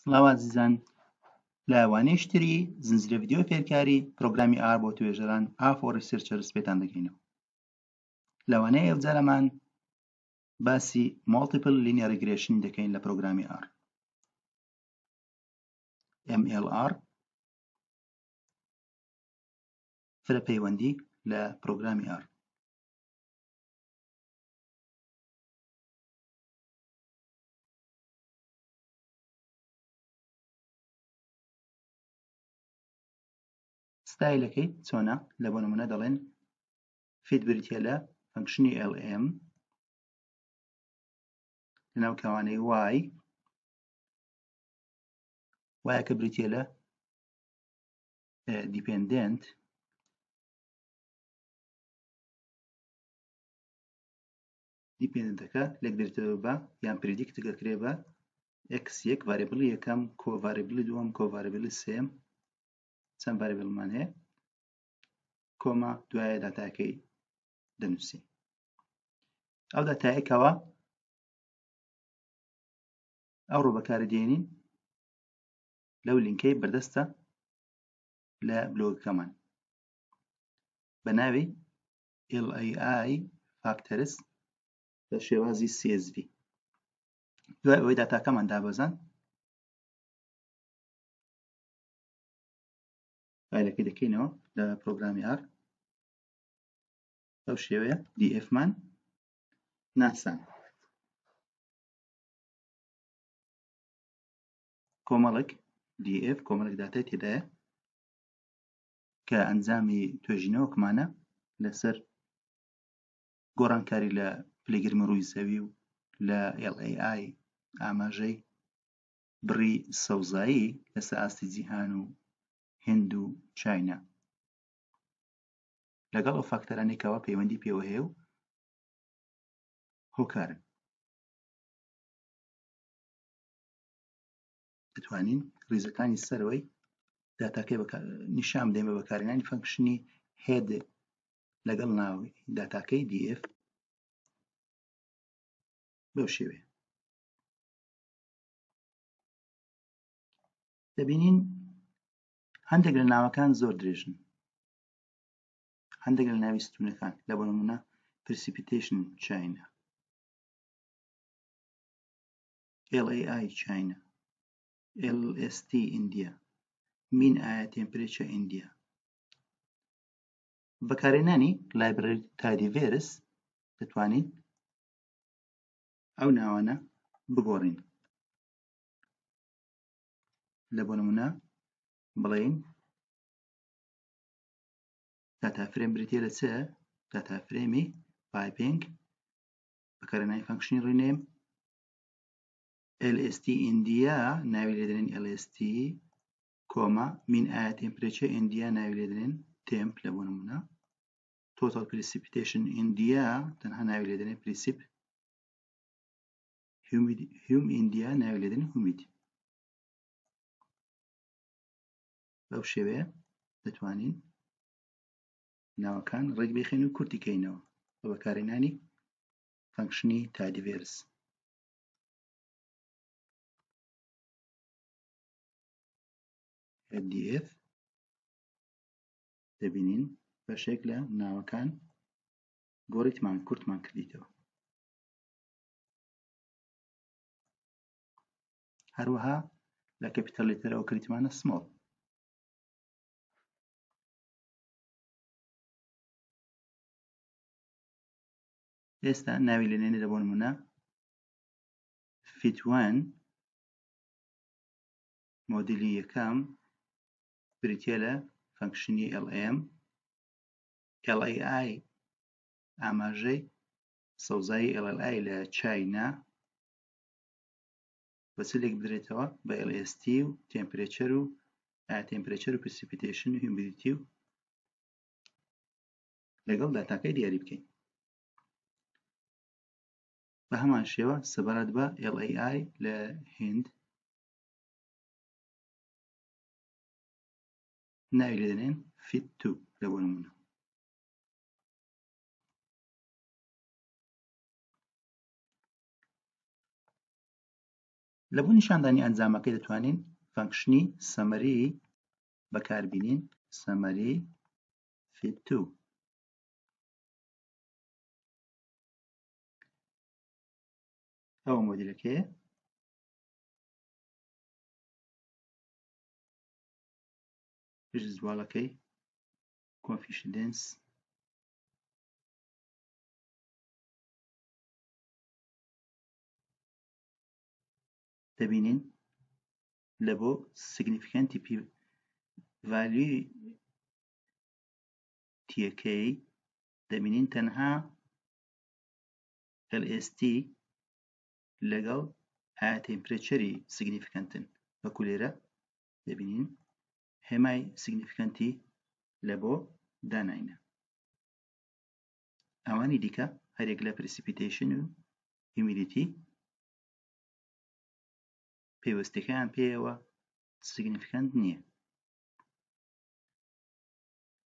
سڵاو عزیزان، لە وانەیەشتری زنجیرە ڤیدیۆ فێرکاری پرۆگرامی R بۆ توێژەران R for Researchers پێتان دەکەینەوە. لەوانەیە ئەوجارەمان باسی Multiple Linear Regression دەکەین لە پرۆگرامی R. MLR فرە پەیوەندی لە پرۆگرامی R. ستایلەکەی چۆنە؟ لە بۆ نمونە دەڵێن فیت بریتیە لە فەنکشنی LM لەناو کەوانەی Y وایەکە بریتیە لە dependent دیپێندنتەکە لێک دێتەوە بە یان پردیکت دەکرێ بە x1 ڤاریبڵی یەکەم کۆڤاریبڵی دووەم کۆڤاریبڵی سێم چەند ڤاریبڵمان هەیە کۆما دوایە داتاکەی دەنووسین. ئەو داتایەکەوە ئەو ڕۆ بەکاردێنین لەو لینکەی بەردەستە لە بلۆگەکەمان بە ناوی LAI factors بە شێوازی CSV. دوای ئەوەی داتاکەمان دابەزان فایلەکەی دەکەینەوە لە پرۆگرامی R بەو شێوەیە DF مان ناسان کۆمەڵک DF کۆمەڵک داتای تێدایە کە ئەنجامی توێژینەوەکمانە لەسەر گۆڕانکاری لە پلەیگرمی ڕووی زەوی و لە LAI ئاماژەی بڕی سەوزایی لەسەر ئاستی جیهان و هند و چاینا لەگەڵ ئەو فاکتەرانێکەوە پەیوەندی پێوە هەیە و هۆکارن. دەتوانین ڕیزەکانی سەرەوەی داتاکەی نیشان بدەین بە بەکارهێنانی فەنکشنی head لەگەڵ ناوی داتاکەی DF بەو شێوەیە. دەبینین هەندێک لە ناوەکان زۆر درێژن، هەندێک لە ناوی ستوونەکان لە بۆ نمونە precipitation China LAI China LST India mean air temperature India. بەکارهێنانی لایبرەری تایدیڤێرس دەتوانین ئەو ناوانە بگۆڕین. لە بۆ نمونە بڵێین داتا فرێم بریتیە لە چە؟ داتا فرێمی پایپینگ بەکارهێنانی فەنکشنی ڕینێم LST India ناوی لێدرێن LST کۆما mean air temperature India ناوی لێدرێن temp لە بۆ نمونە total precipitation India تەنها ناوی لێدرێن precip hum India ناوی لێدرێن humid. بەو شێوەیە دەتوانین ناوەکان ڕێک بخێن و کورتی کەینەوە بە بەکارهێنانی فەنکشنی تایدیڤێرس. DF دەبینین بەشێک لە ناوەکان گۆڕیتمان کورتمان کردیتەوە. هەروەها لە کەپیتەڵ لێتەرەوە کردیتمانە سمۆڵ. ئێستا ناوی لێنێنێ لە بۆ نمونە fit1 مۆدیلی یەکەم بریتیە لە فەنکشنی LM LAI ئاماژەی سەوزایی LLI لە چاینا بە چ لێک بدرێتەوە بە LST و تمپرێچەر و تمپرێچەر و precipitation و humidity و لەگەڵ داتاکەی دیاری بکەین. بە هەمان شێوە سەبارەت بە LAI لە هند ناوی لێدەنێن fit2 لە بۆ نمونە. لە بۆ نیشاندانی ئەنجامەکەی دەتوانین فانکشنی سەمەری بەکاربینین. سەمەری fit2 ئەوە مۆدیلەکەیە. ڤیژوالەکەی کۆنفیدنس دەبینین لە بۆ سیگنیفیکەنتی ڤالیوی تیەکەی دەبینین تەنها LST لەگەڵ ئایا تێمپرێچەری سیگنیفیکەنتن. وەکو لێرە دەبینین هێمای سیگنیفیکەنتی لە بۆ داناینە. ئەوانی دیکە هەرێک لە پرسیپیتیشن و هیومیدیتی پێوەستیەکەیان پێیەوە سیگنیفیکەنت نییە.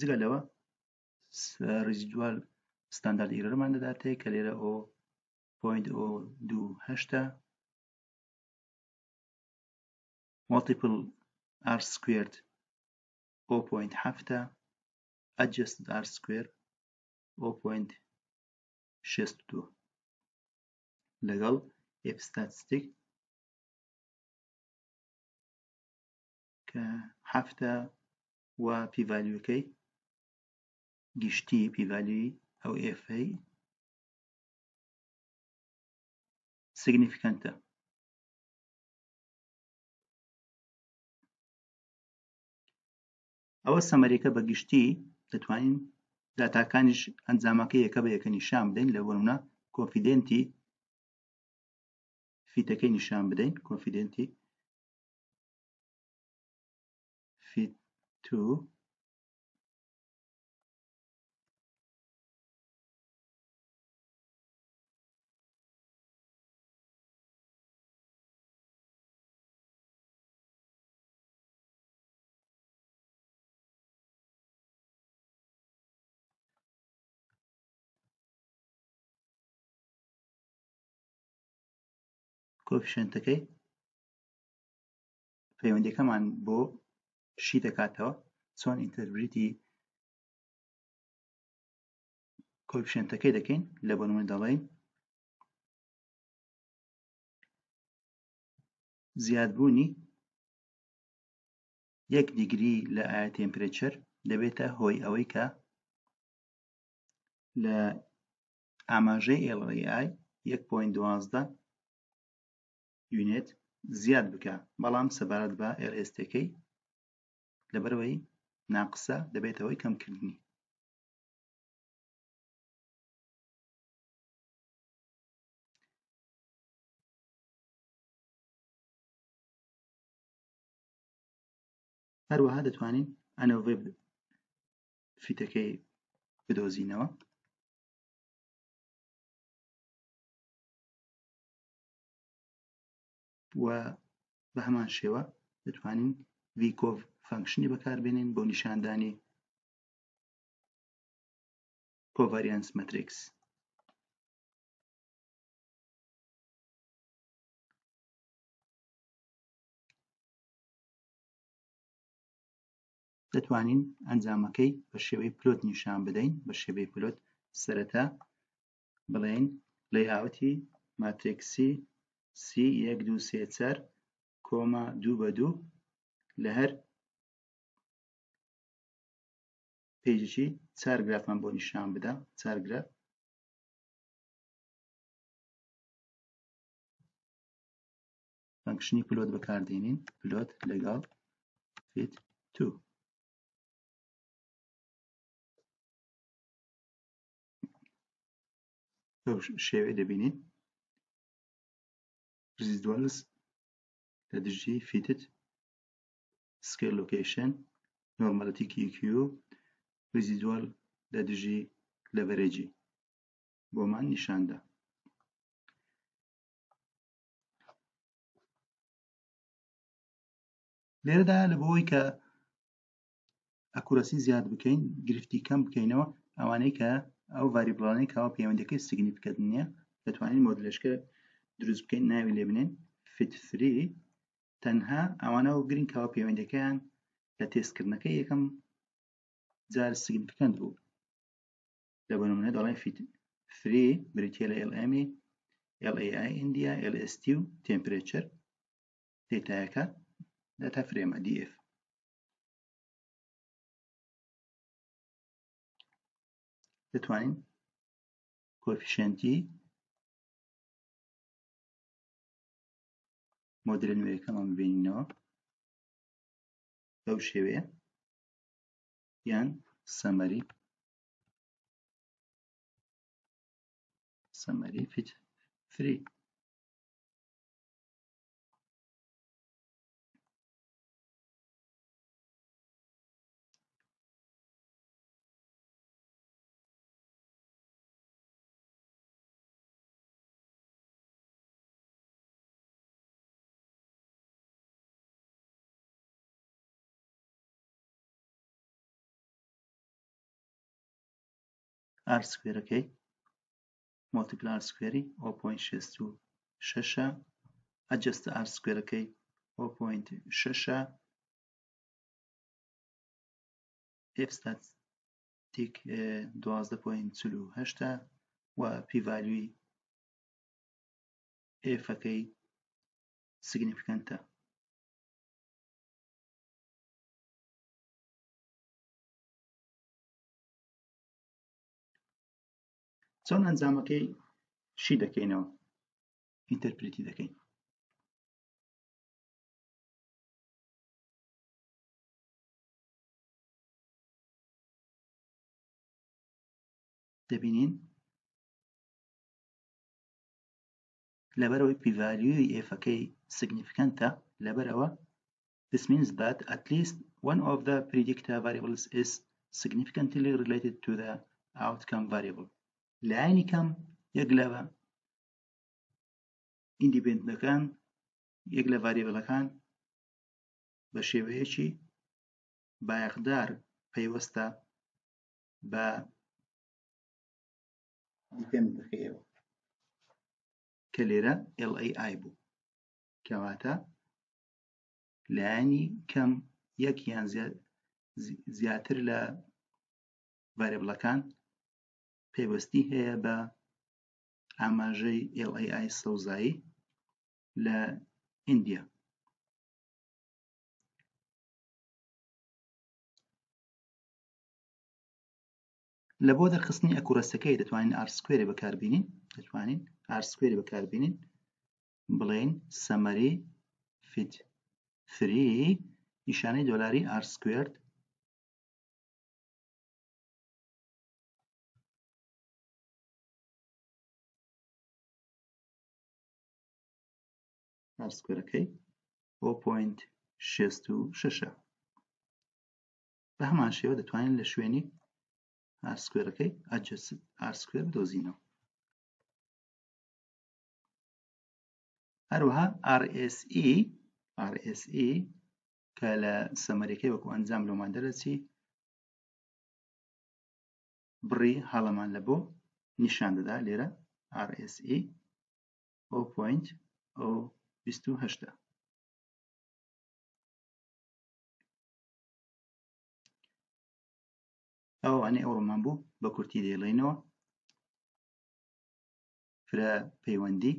جگە لەوە ریزیدوال ستاندارد ئیرۆرمان دەداتێ کە لێرە 0.028 multiple r squared 0.7 adjusted r squared 0.62 لەگەڵ f statistic کە 7 و p valueەکەی گشتی p value ئەو f significantە. ئەوە سەمەریەکە بە گشتی دەتوانین داتاکانیش ئەنجامەکە یەکە بە یەکە نیشان بدەین. لە بۆنمونە کۆنفیدنتی فیتەکەی نیشان بدەین. کۆنفیدنتی fit2 کۆفیشنتەکەی پەیوەندیەکەمان بۆ شی دەکاتەوە چۆن ئینتەرپریتی کۆفیشنتەکەی دەکەین. لە بۆنمونە دەڵێن زیادبوونی 1 دیگری لە ئایا تێمپرێچەر دەبێتە هۆی ئەوەی کە لە ئاماژەی LAI 1.12 یونیت زیاد بکە، بەڵام سەبارەت بە LSTەکەی لەبەرەوەی ناقسە دەبێتەوەی کەمکردنی. هەروەها دەتوانین ئەنۆڤێ فیتەکەی بدۆزینەوە. و بە هەمان شێوە دەتوانین vcov فانکشنی بەکاربێنین بۆ نیشاندانی covariance matrix. دەتوانین ئەنجامەکەی بە شێوەی پلۆت نیشان بدەین. بە شێوەی پلۆت سەرەتا بڵێن لەیاوتی ماتریکسی C1 2 3 4 کۆما 2 بە 2 لە هەر پێیجێکی 4 گرافمان بۆ نیشان بدە. 4 گراف فانکشنی پلۆت بەکاردێنین. پلۆت لەگەڵ fit2 بەو شێوەیە دەبینین residuals لە دژی fitted scale location normality QQ residual لە دژی leverage بۆمان نیشاندا. لێرەدا لە بۆی کە ئەکورەسی زیاد بکەین گرفتی کەم بکەینەوە ئەوانەی کە ئەو ڤاریبڵانەی کەەوە پەیوەندیەکەی سیگنیفیکەنت نییە دەتوانین مۆدلەشکە دروست بکەین. ناوی لێ بنێن fit 3 تەنها ئەوانەوە گرنگ کەوا پەیوەندیەکەیان لە تێستکردنەکەی یەکەم جار سیگنیفیکەنت بوو. لە بۆ نمونە دەڵێن fit 3 بریتیە لە LM LAI India LST و temperature دێتایەکە داتا فرێمە DF. دەتوانین کۆفیشنتی مۆدل نوێیەکەمان ببینینەوە بەو شێوەیە یان سەمەری fit 3. R سکوێرەکەی مۆلتیپل R سکوێری 0.66 ئەجەستە R سکوێرەکەی 0.6 F ستاتیک 12.48 و پی ڤالیوی Fەکەی سیگنیفیکەنتە. چۆن ئەنجامەکەی شی دەکەینەوە ئینتەرپریتی دەکەین. دەبینین لەبەرەوەی پیڤالیوی Fەکەی سیگنیفیکەنتە لەبەرەوە this means that at least one of the predictor variables is significantly related to the outcome variable. لعینی کەم یەک لە ئیندیپێندنتەکان یەک لە ڤاریبڵەکان بە شێوەیەکی بایەخدار پەیوەستە بە دیپێندنتەکەیەوە کە لێرە LAI بوو کەواتە لایەنی کەم یەک یان زیاتر لە ڤاریبڵەکان پەیوەستی هەیە بە ئاماژەی LAI سەوزایی لە ئیندیا. لە بۆ دەرخستنی ئەکورەسیەکەی دەتوانین R سکوێری بەکاربینین بڵێین سەمەری fit 3 نیشانەی دۆلاری R سکوێرد R سکوێرەکەی 0.66 بە هەمان شێوە دەتوانین لە شوێنی R سکوێرەکەی ئەجەست R سکوێر بدۆزینەوە. هەروەها RSE کە لە سەمەریەکەی وەکو ئەنجام لۆمان دەرەچی بڕی هەڵەمان لە بۆ نیشان دەدا لێرە RSE 0.28. ئەوانەی ئەوڕۆمان بوو بە کورتی دێڵێنەوە فرە پەیوەندی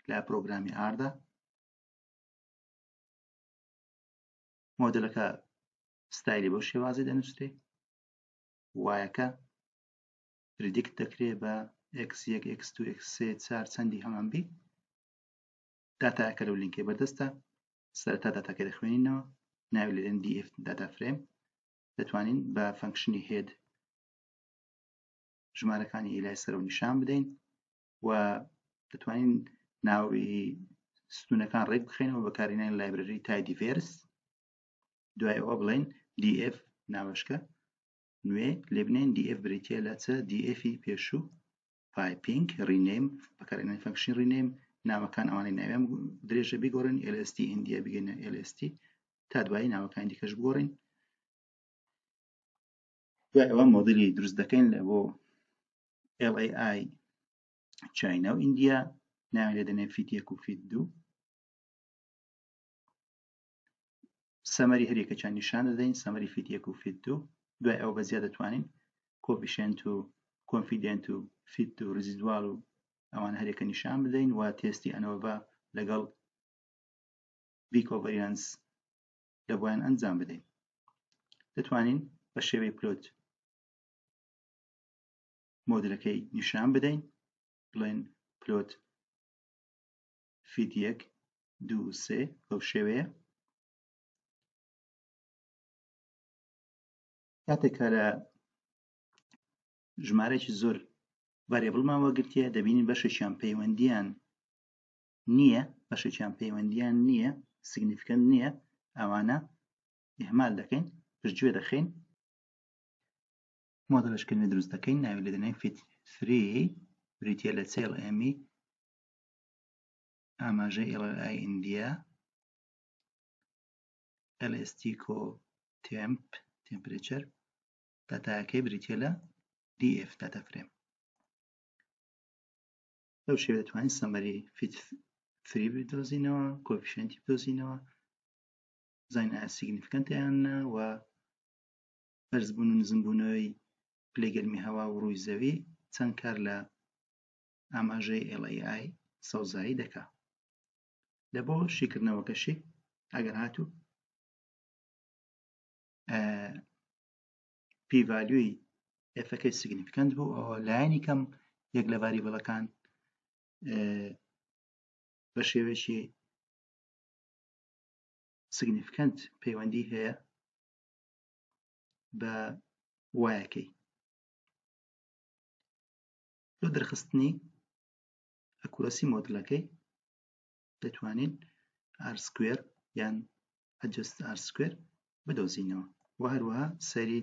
لە پرۆگرامی ئاردا مۆدلەکە ستایلی بەو شێوازی دەنووسرێ وایەکە پردیکت دەکرێت بە x1 x2 x3 4 چەندی هەمان بی داتایەکە لەو لینکێ بەردەستە سەرەتا داتاکە دەخوێنینەوە ناوی لێرەن df داتا فرێم دەتوانین بە فەنکشنی هێد ژمارەکانی لای سەرەوە نیشان بدەین و دەتوانین ناوی ستونەکان ڕێک بخێنەوە بەکارهێنانی لایبرەری تایدیڤێرس دوای ئەوە بڵێن df ناوەشکە نوێ لێ بنێن df بریتیە لە چە dfی پێشوو پایپینگ ڕینێم بەکارهێنانی فەنکشن ڕینێم ناوەکان ئەوانەی ناویان درێژە بیگۆڕین LST ئیندیا بگەینە LST تا دوایی ناوەکانی دیکەش بگۆڕین. دوای ئەوە مۆدلی دروست دەکەین لە بۆ LAI چاینا و ئیندیا ناوی لێ دەنێن fit 1 و fit 2 سەمەری هەریەکەیان نیشان دەدەین سەمەری فیت 1 و فیت 2 دوای ئەو بەزیە دەتوانین کۆفیشنت و کۆنفیدنت و فیت و ریزیدوال و ئەوان هەریەکە نیشان بدەین و تێستی ئەنۆڤا لەگەڵ بی کۆڤەریانس لە بۆیان ئەنجام بدەین. دەتوانین بە شێوەی پلۆت مۆدلەکەی نیشان بدەین بڵێن پلۆت فیت 1 2 و 3 بەو شێوەیە. کاتێکە لە ژمارەیەکی زۆر ڤاریبڵمان وەرگرتیە دەبینین بەشێکیان پەیوەندیان نییە سیگنیفیکەنت نییە ئەوانە ئیهمال دەکەین پشتگوێ دەخەین مۆدڵەشکردنی دروست دەکەین ناوی لە دەنێین فیت 3 بریتیە لە CLM ئاماژەی LLI ئیندیا LST کۆ تمپرێچەر داتاکەی بریتیە لە DF داتا فرێم. بەو شێوە دەتوانین سەمەری فیت 3 بدۆزینەوە کۆفیشنتی بدۆزینەوە زانین ئایا سیگنیفیکەنتە یاننا و بەرزبوون و نزمبوونەوەی پلەی گەرمی هەوا و ڕووی زەوی چەند کار لە ئاماژەی LLI سەوزایی دەکا. لە بۆ شیکردنەوەکەشی ئەگەر هاتوو پی ڤالیوی ئێفەکەی سیگنیفیکەنت بوو ئەوە لایەنی کەم یەک لە ڤاریبڵەکان بە شێوەیەکی سیگنیفیکەنت پەیوەندی هەیە بە وایەکەی. بۆ دەرخستنی ئەکورەسی مۆدلەکەی دەتوانین R² یان ئەجەست R² بدۆزینەوە و هەروەها سەیری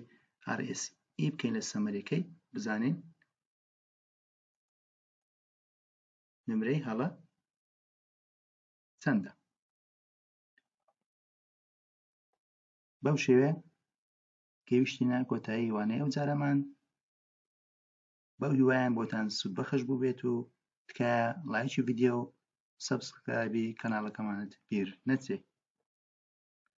RSE بکەین لە سەمەریەکەی بزانین نمرەی هەڵە چەندە. بەو شێوەیە گەیشتینە کۆتایی وانەیە ئەو جارەمان بەو هیوایان بۆتان سوودبەخش بوو بێت و تکایە لایکی ڤیدیۆ و سەبسکرایبی کەناڵەکەمانت بیر نەچێت.